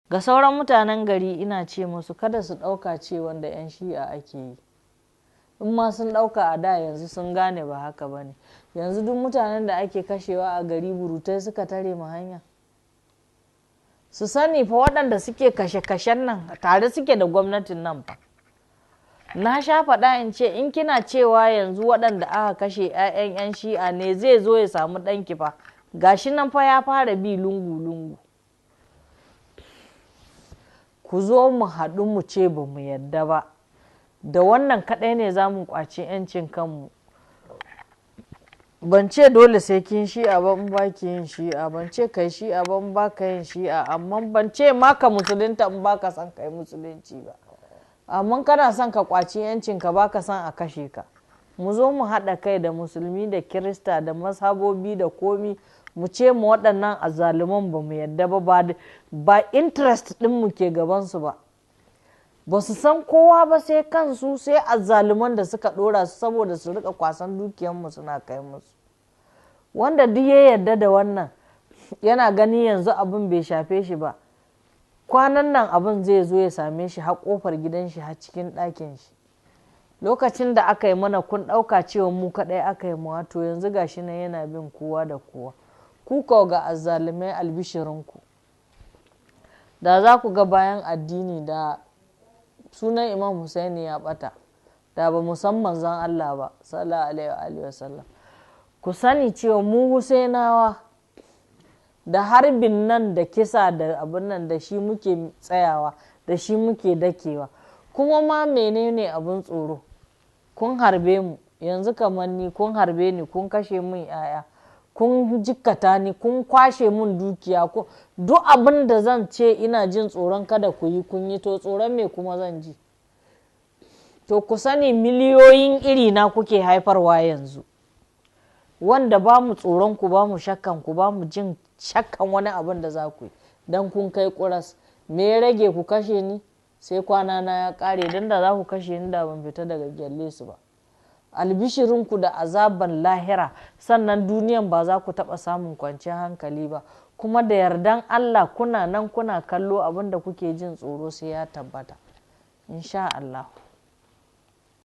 Ga sauran mutanen gari ina ce musu kada su ɗauka ce wanda 'yan shi'a ake yi, in ma sun ɗauka a da yanzu sun gane ba haka ba ne. Yanzu duk mutanen da ake kashewa a gari burutai suka tare mu hanya. Su sani fa waɗanda suke kashe-kashen nan tare suke da gwamnatin nan fa. Na sha faɗa in ce in kina cewa yanzu waɗanda aka kashe 'ya'yan 'yan shi'a ne zai zo ya samu ɗanki fa, gashi nan fa ya fara bi lungu-lungu. Ku zo mu haɗu mu ce ba mu yadda ba, da wannan kaɗai ne za mu ƙwaci 'yancin kanmu. Ban ce dole sai kin shi'a ba in ba ki yin shi'a, ban ce kai shi'a ba in ba ka yin shi'a, amma ban ce ma ka musulunta in ba ka son kai musulunci ba. Amma kana son ka ƙwaci 'yancinka ba ka son a kashe ka. Mu zo mu haɗa kai da musulmi da kirista da mazhabobi da komi, mu ce mu waɗannan azzaluman ba mu yadda ba interest ɗinmu ke gabansu ba. Ba su san kowa ba sai kansu, sai azzaluman da suka ɗora su saboda su riƙa kwasan dukiyanmu suna kai musu. Wanda duk ya yarda da wannan yana gani yanzu abin bai shafe shi ba, kwanan nan abin zai zo ya same shi har ƙofar gidan shi har cikin ɗakin shi. Lokacin da aka yi mana kun ɗauka cewa mu kaɗai aka yi mu, wato yanzu gashi nan yana bin kowa da kowa. Ku kawo ga azzalumai albishirinku, da za ku ga bayan addini da sunan Imam Husaini ya ɓata, da ba musamman zan Allah ba sallallahu alaihi wa sallam. Ku sani cewa mu Husainawa da harbin nan da kisa da abin nan da shi muke tsayawa, da shi muke dakewa. Kuma ma menene abin tsoro? Kun harbe mu yanzu, kamar ni kun harbe ni, kun kashe mun 'ya'ya, kun jikkata ni, kun kwashe mun dukiya, duk abin da zan ce ina jin tsoron kada ku yi kun yi, to tsoron me kuma zan ji? To ku sani miliyoyin iri na kuke haifarwa yanzu, wanda ba mu tsoron ku, ba mu shakkan ku, ba mu jin shakkan wani abin da za ku yi, don kun kai ƙuras. Me ya rage ku kashe ni? Sai kwana na ya ƙare, don da za ku kashe ni da ban fita daga gyalle su ba. Albishirinku da azaban lahira, sannan duniyan ba za ku taɓa samun kwanciyar hankali ba, kuma da yardan Allah kuna nan kuna kallo abin da kuke jin tsoro sai ya tabbata insha Allah.